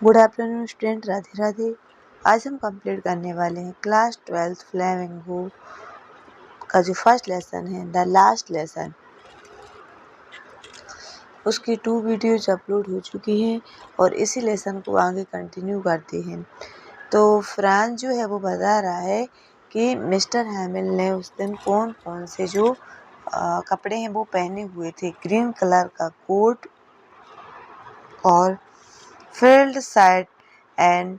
Good afternoon student, Radhe Radhe. आज हम complete करने वाले हैं क्लास 12 फ्लेमिंगो का जो फर्स्ट लेसन है, द लास्ट लेसन। उसकी 2 वीडियोज अपलोड हो चुकी हैं और इसी लेसन को आगे कंटिन्यू करते हैं। तो फ्रांस जो है वो बता रहा है कि मिस्टर हैमिल ने उस दिन कौन कौन से जो कपड़े हैं वो पहने हुए थे। ग्रीन कलर का कोट और frilled shirt and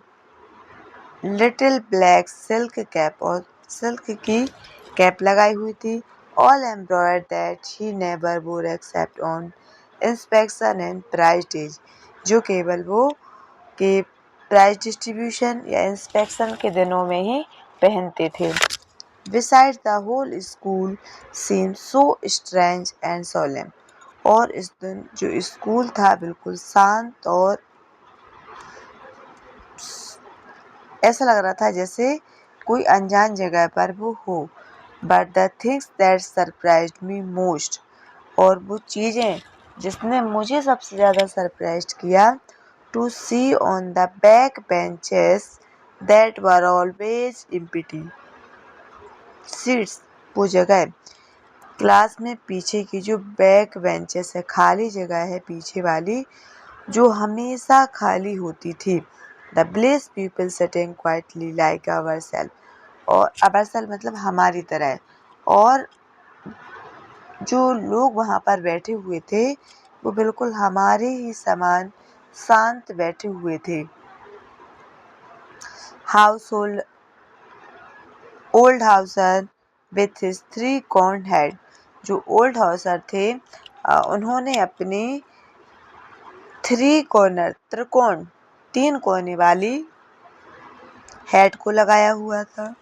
little black silk cap, और सिल्क की कैप लगाई हुई थी। All embroidered that she never wore except on inspection and prize days, जो केवल वो के प्राइज डिस्ट्रीब्यूशन या इंस्पेक्शन के दिनों में ही पहनते थे। Besides, the whole school seemed so strange and solemn, और इस दिन जो स्कूल था बिल्कुल शांत और ऐसा लग रहा था जैसे कोई अनजान जगह पर वो हो। But the things that surprised me most, और वो चीज़ें जिसने मुझे सबसे ज़्यादा सरप्राइज किया, to see on the back benches that were always empty seats, वो जगह क्लास में पीछे की जो बैक बेंचेस है, खाली जगह है पीछे वाली, जो हमेशा खाली होती थी। The bless people sitting quietly like our self, और आवर सेल्फ मतलब हमारी तरह, और जो लोग वहाँ पर बैठे हुए थे वो बिल्कुल हमारे ही समान शांत बैठे हुए थे। House hold old Hauser with his 3 corn head, जो ओल्ड हाउसर थे उन्होंने अपनी 3 कॉर्नर त्रिकोण 3 कोने वाली हेड को लगाया हुआ था।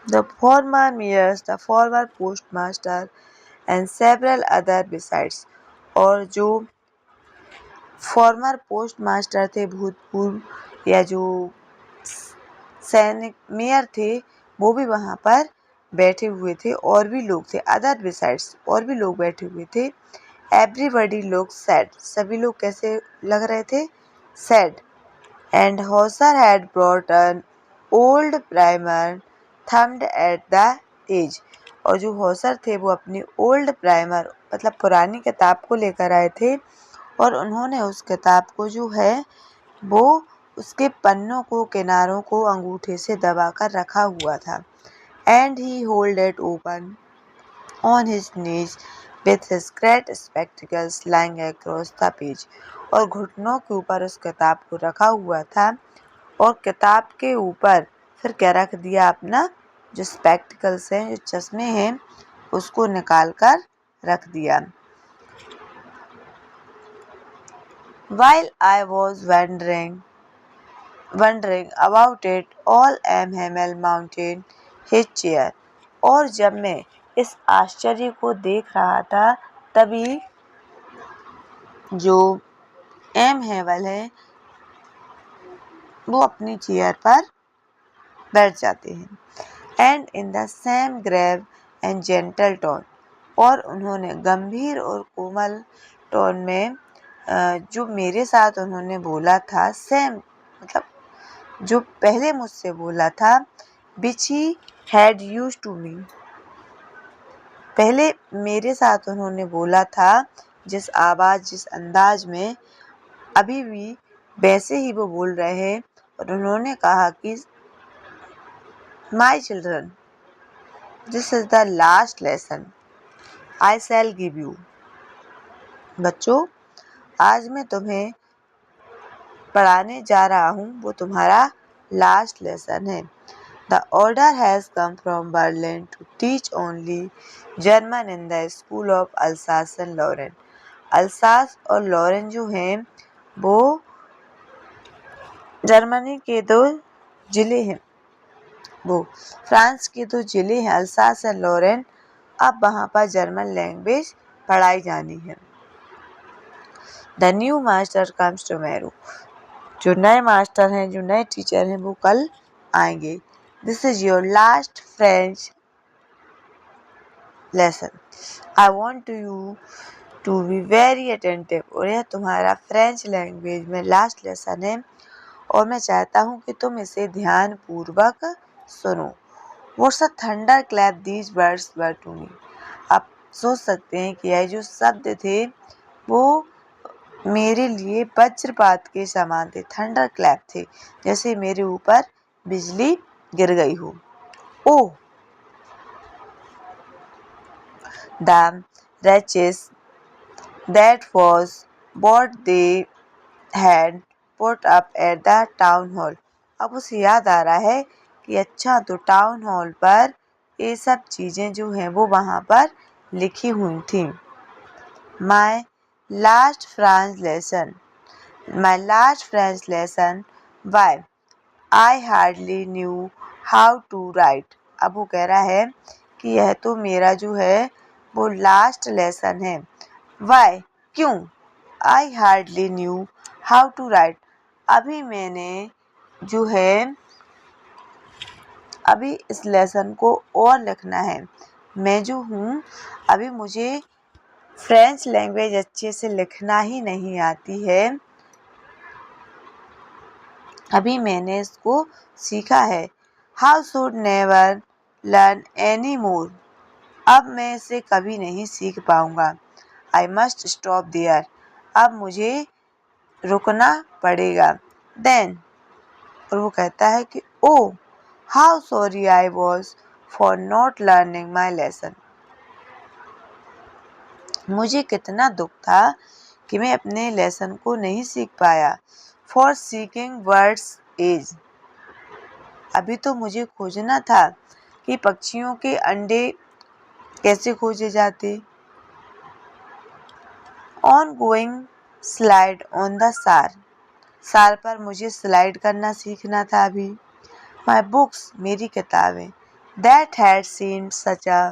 The former mayors, the former postmaster and several other besides, और जो फॉर्मर पोस्टमास्टर थे, भूतपूर्व या जो सैनिक मेयर थे, वो भी वहाँ पर बैठे हुए थे, और भी लोग थे। अदर बिसाइड्स, और भी लोग बैठे हुए थे। एवरीबडी लुक सैड, सभी लोग कैसे लग रहे थे? Sad. And Hauser had brought an old primer thumbed at the edge, और जो हॉसर थे वो अपनी ओल्ड प्राइमर मतलब पुरानी किताब को लेकर आए थे, और उन्होंने उस किताब को जो है वो उसके पन्नों को, किनारों को अंगूठे से दबाकर रखा हुआ था। And he hold it open on his knees with his great spectacles lying across the page, और घुटनों के ऊपर उस किताब को रखा हुआ था, और किताब के ऊपर फिर क्या रख दिया? अपना जो स्पेक्टिकल्स हैं, जो चश्मे हैं, उसको निकाल कर रख दिया। While I was wondering about it, all M. Hamel mounted his chair, और जब मैं इस आश्चर्य को देख रहा था, तभी जो एम हेवल है वो अपनी चेयर पर बैठ जाते हैं। And in the same grave and gentle tone, और उन्होंने गंभीर और कोमल टोन में जो मेरे साथ उन्होंने बोला था, सेम मतलब जो पहले मुझसे बोला था, which he had used to me, पहले मेरे साथ उन्होंने बोला था, जिस आवाज़ जिस अंदाज में, अभी भी वैसे ही वो बोल रहे हैं। और उन्होंने कहा कि my children, this is the last lesson I shell give you, बच्चों आज मैं तुम्हें पढ़ाने जा रहा हूँ वो तुम्हारा लास्ट लेसन है। The order has come from Berlin to teach only German in the school of Alsace and Lorraine. Alsace और लॉरेन जो हैं वो जर्मनी के 2 जिले हैं, वो फ्रांस के 2 जिले हैं, अल्सास एंड लॉरेन। अब वहाँ पर जर्मन लैंग्वेज पढ़ाई जानी है। The new master comes tomorrow, जो नए मास्टर हैं, जो नए टीचर हैं, वो कल आएंगे। This is your last French lesson, I want you to be very attentive. और यह तुम्हारा फ्रेंच लैंग्वेज में लास्ट लेसन है और मैं चाहता हूँ कि तुम इसे ध्यानपूर्वक सुनो। What's a thunder clap these words were to me. आप सोच सकते हैं कि यह जो शब्द थे वो मेरे लिए वज्रपात के समान थे। थंडर क्लैप थे, जैसे मेरे ऊपर बिजली गिर गई हो। ओह, the wretches, that was what they had put up at the town hall। अब उसे याद आ रहा है कि अच्छा, तो टाउन हॉल पर ये सब चीजें जो हैं वो वहां पर लिखी हुई थी। My last French lesson, my last French lesson, why I hardly knew how to write। अब वो कह रहा है कि यह तो मेरा जो है वो लास्ट लेसन है। Why, क्यों? I hardly knew how to write। अभी मैंने जो है अभी इस लेसन को और लिखना है। मैं जो हूँ अभी मुझे फ्रेंच लैंग्वेज अच्छे से लिखना ही नहीं आती है। अभी मैंने इसको सीखा है। How should never learn any more। अब मैं इसे कभी नहीं सीख पाऊंगा। I must stop there। अब मुझे रुकना पड़ेगा। Then, और वो कहता है कि oh, how sorry I was for not learning my lesson। मुझे कितना दुख था कि मैं अपने लेसन को नहीं सीख पाया। For seeking words is। अभी तो मुझे खोजना था कि पक्षियों के अंडे कैसे खोजे जाते। On going slide on the सार। सार पर मुझे स्लाइड करना सीखना था अभी। My books, मेरी किताबें। That had seemed such a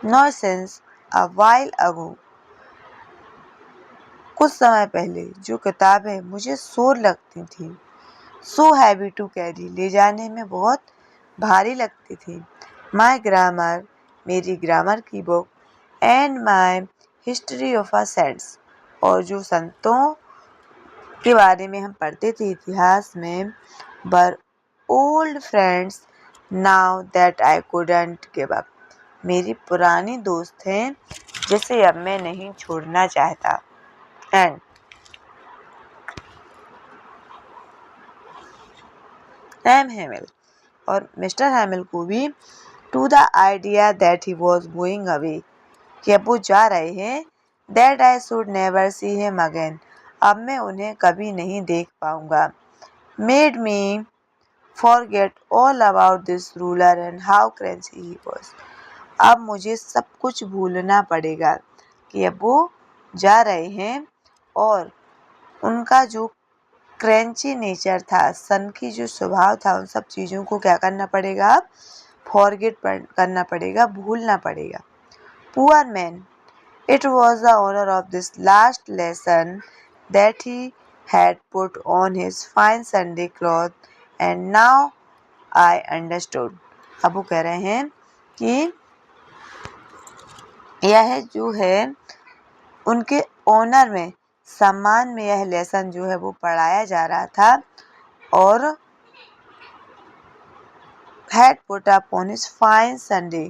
nuisance a while ago। कुछ समय पहले जो किताबें मुझे शोर लगती थी। So heavy to carry, ले जाने में बहुत भारी लगती थी। My grammar, मेरी ग्रामर की book. And my history of a saints, और जो संतों के बारे में हम पढ़ते थे इतिहास में, were old friends now that I couldn't give up। मेरी पुरानी दोस्त हैं जिसे अब मैं नहीं छोड़ना चाहता। And एम हेमिल, और मिस्टर हेमिल को भी to the idea that he was going away, कि अब वो जा रहे हैं। That I should never see him again, अब मैं उन्हें कभी नहीं देख पाऊंगा। Made me forget all about this ruler and how cranky he was. अब मुझे सब कुछ भूलना पड़ेगा कि अब वो जा रहे हैं और उनका जो क्रैंची नेचर था, सन की जो स्वभाव था, उन सब चीज़ों को क्या करना पड़ेगा, फॉरगेट करना पड़ेगा, भूलना पड़ेगा। Poor man, it was the honour of this last lesson that he had put on his fine Sunday cloth and now I understood. अब वो कह रहे हैं कि यह जो है उनके ऑनर में, सम्मान में यह लेसन जो है वो पढ़ाया जा रहा था और had put up on his fine Sunday,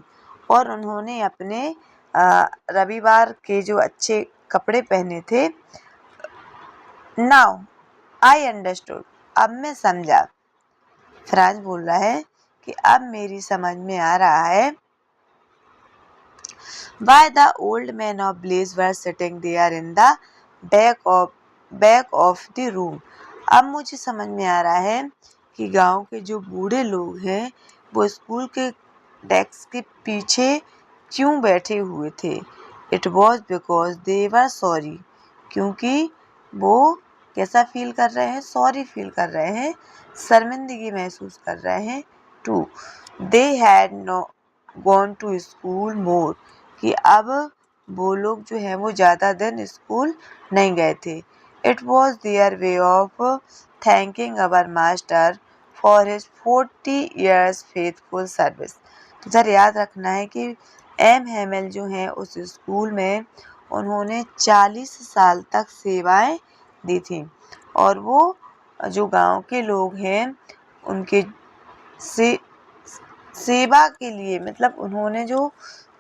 और उन्होंने अपने रविवार के जो अच्छे कपड़े पहने थे। नाउ आई अंडरस्टूड, अब मैं समझा। फ्रांस बोल रहा है कि अब मेरी समझ में आ रहा है। Why the old men of Blaze were sitting there in the back of the room। अब मुझे समझ में आ रहा है कि गांव के जो बूढ़े लोग हैं वो स्कूल के डेस्क के पीछे क्यों बैठे हुए थे। It was because they were sorry, क्योंकि वो कैसा फील कर रहे हैं, सॉरी फील कर रहे हैं, शर्मिंदगी महसूस कर रहे हैं। Too, they had no gone to school more, कि अब वो लोग जो हैं वो ज़्यादा दिन स्कूल नहीं गए थे। It was their way of thanking our master for his 40 years faithful service. तो सर याद रखना है कि एम हेमिल जो हैं उस स्कूल में उन्होंने 40 साल तक सेवाएं दी थी। और वो जो गांव के लोग हैं उनके से सेवा के लिए, मतलब उन्होंने जो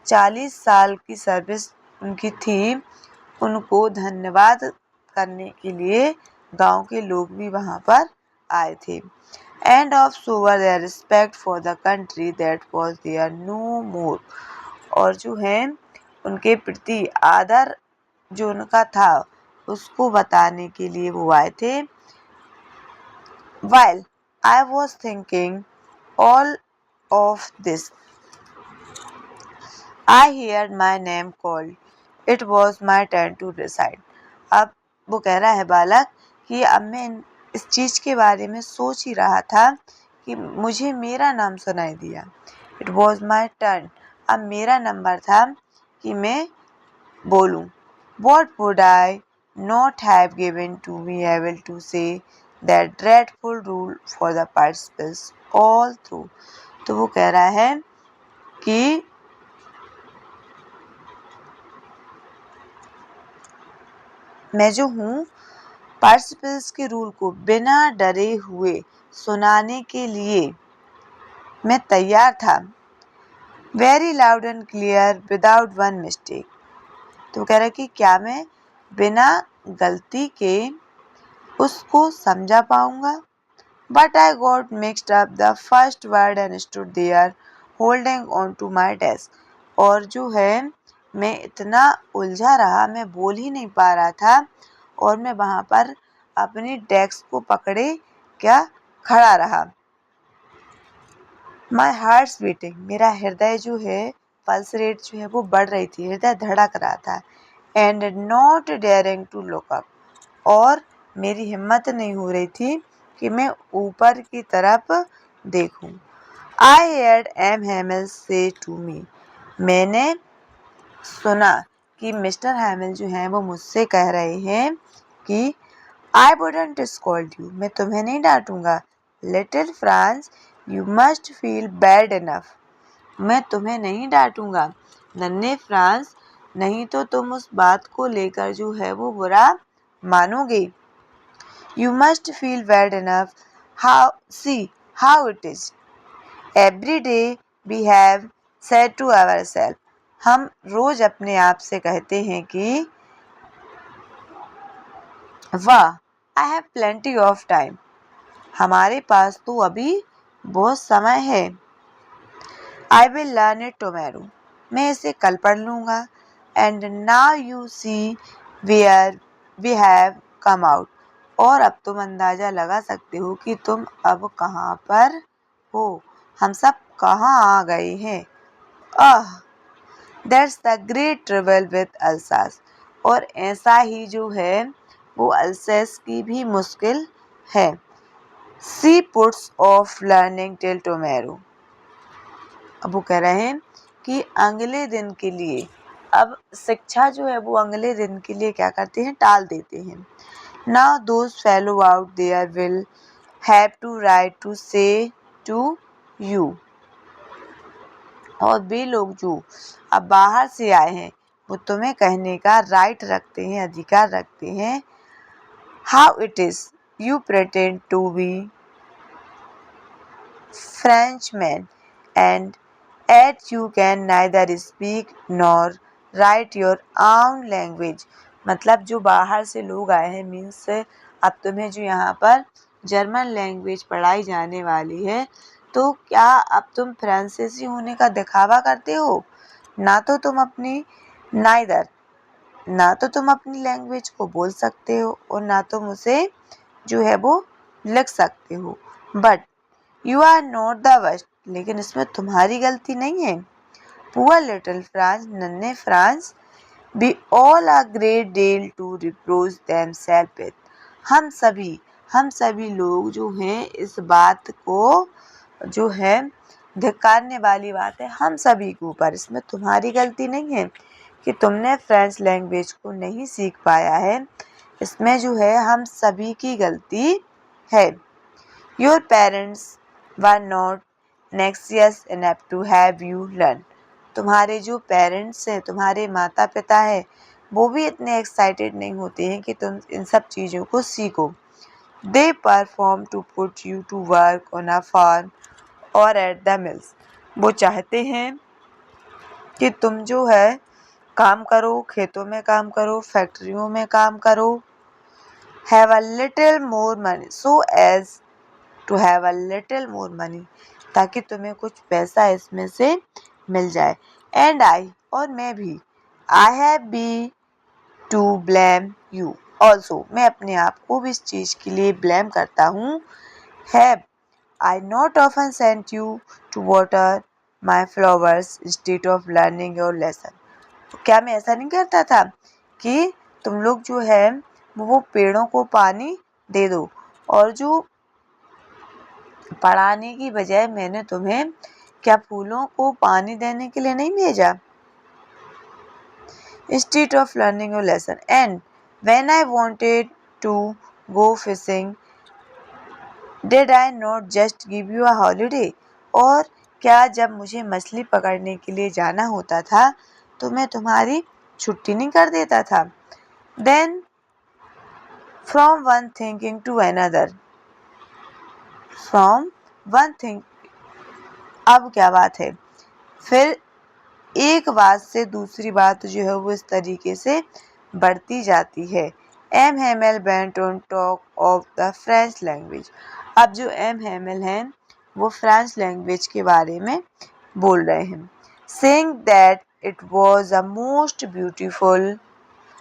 40 साल की सर्विस उनकी थी, उनको धन्यवाद करने के लिए गांव के लोग भी वहां पर आए थे। एंड ऑफ सोवर their respect for the country that was there no more. और जो है उनके प्रति आदर जो उनका था उसको बताने के लिए वो आए थे। While I was thinking all of this, I heard my name called. It was my turn to decide. अब वो कह रहा है बालक कि अब मैं इस चीज के बारे में सोच ही रहा था कि मुझे मेरा नाम सुनाई दिया। It was my turn. अब मेरा नंबर था कि मैं बोलूं। What would I not have given to be able to say that dreadful rule for the participles all through. तो वो कह रहा है कि मैं जो हूँ पार्टिसिपल्स के रूल को बिना डरे हुए सुनाने के लिए मैं तैयार था। Very loud and clear without one mistake. तो कह रहा है कि क्या मैं बिना गलती के उसको समझा पाऊंगा। But I got mixed up the first word and stood there holding on to my desk. और जो है मैं इतना उलझा रहा, मैं बोल ही नहीं पा रहा था और मैं वहां पर अपनी डेस्क को पकड़े क्या खड़ा रहा। माई हार्ट बीटिंग, मेरा हृदय जो है पल्स रेट जो है वो बढ़ रही थी, हृदय धड़क रहा था। And not daring to look up, और मेरी हिम्मत नहीं हो रही थी कि मैं ऊपर की तरफ देखूं। आई हेard एम हैमिल से टू मी, मैंने सुना कि मिस्टर हैमिल जो हैं वो मुझसे कह रहे हैं कि आई वुडंट स्कॉल्ड यू, मैं तुम्हें नहीं डांटूंगा। Little Franz, you must feel bad enough, मैं तुम्हें नहीं डांटूंगा नन्हे फ्रांस, नहीं तो तुम उस बात को लेकर जो है वो बुरा मानोगे। You must feel bad enough. See how it is. Every day we have said to ourselves, हम रोज अपने आप से कहते हैं कि वाह, I have plenty of time. हमारे पास तो अभी बहुत समय है। I will learn it tomorrow. मैं इसे कल पढ़ लूँगा। And now you see where we have come out. और अब तुम अंदाजा लगा सकते हो कि तुम अब कहाँ पर हो, हम सब कहाँ आ गए हैं। That's the great trouble with Alsace. और ऐसा ही जो है वो अल्सेस की भी मुश्किल है। She puts off learning till tomorrow. अब वो कह रहे हैं कि अगले दिन के लिए, अब शिक्षा जो है वो अगले दिन के लिए क्या करते हैं, टाल देते हैं। Now those fellow out there will have to write to say to you. और वे लोग जो अब बाहर से आए हैं वो तुम्हें कहने का राइट रखते हैं, अधिकार रखते हैं। How it is you pretend to be Frenchman and yet you can neither speak nor write your own language. मतलब जो बाहर से लोग आए हैं, मीन्स अब तुम्हें जो यहाँ पर जर्मन लैंग्वेज पढ़ाई जाने वाली है, तो क्या अब तुम फ्रांसीसी होने का दिखावा करते हो। ना तो तुम अपनी ना तो तुम अपनी लैंग्वेज को बोल सकते हो और ना तुम उसे जो है वो लिख सकते हो। But you are not the worst, लेकिन इसमें तुम्हारी गलती नहीं है। पुअर लिटिल फ्रांस, नन्हे France, we all are great deal to reproach themselves with. हम सभी लोग जो हैं इस बात को जो है धिक्कारने वाली बात है हम सभी के ऊपर। इसमें तुम्हारी गलती नहीं है कि तुमने फ्रेंच लैंग्वेज को नहीं सीख पाया है, इसमें जो है हम सभी की गलती है। Your parents were not anxious enough to have you learn. तुम्हारे जो पेरेंट्स हैं, तुम्हारे माता पिता हैं, वो भी इतने एक्साइटेड नहीं होते हैं कि तुम इन सब चीज़ों को सीखो। They perform to put you to work on a farm और एट द मिल्स। वो चाहते हैं कि तुम जो है काम करो, खेतों में काम करो, फैक्ट्रियों में काम करो। Have a little more money so as to have a little more money, ताकि तुम्हें कुछ पैसा इसमें से मिल जाए। एंड आई, और मैं भी, I have be to blame you also, मैं अपने आप को भी इस चीज़ के लिए ब्लेम करता हूँ। Have I not often sent you to water my flowers instead of learning your lesson. क्या मैं ऐसा नहीं करता था कि तुम लोग जो है वो पेड़ों को पानी दे दो, और जो पढ़ाने की बजाय मैंने तुम्हें क्या फूलों को पानी देने के लिए नहीं भेजा? Instead of learning your lesson. And when I wanted to go fishing, did I not just give you a holiday? और क्या जब मुझे मछली पकड़ने के लिए जाना होता था तो मैं तुम्हारी छुट्टी नहीं कर देता था? Then from one thinking to another. From one thing, अब क्या बात है? फिर एक बात से दूसरी बात जो है वो इस तरीके से बढ़ती जाती है। M Hamel went on talk of the French language. अब जो एम हेमल हैं वो फ्रेंच लैंग्वेज के बारे में बोल रहे हैं। Saying that it was a most beautiful,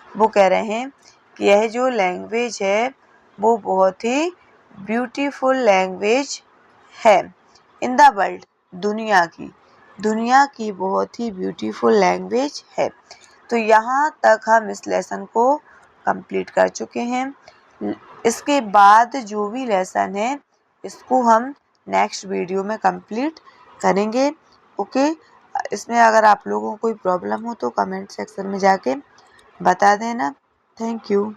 वो कह रहे हैं कि यह जो लैंग्वेज है वो बहुत ही ब्यूटीफुल लैंग्वेज है। इन द वर्ल्ड, दुनिया की बहुत ही ब्यूटीफुल लैंग्वेज है। तो यहाँ तक हम इस लेसन को कंप्लीट कर चुके हैं। इसके बाद जो भी लेसन है इसको हम नेक्स्ट वीडियो में कंप्लीट करेंगे। ओके, इसमें अगर आप लोगों को कोई प्रॉब्लम हो तो कमेंट सेक्शन में जाके बता देना। Thank you.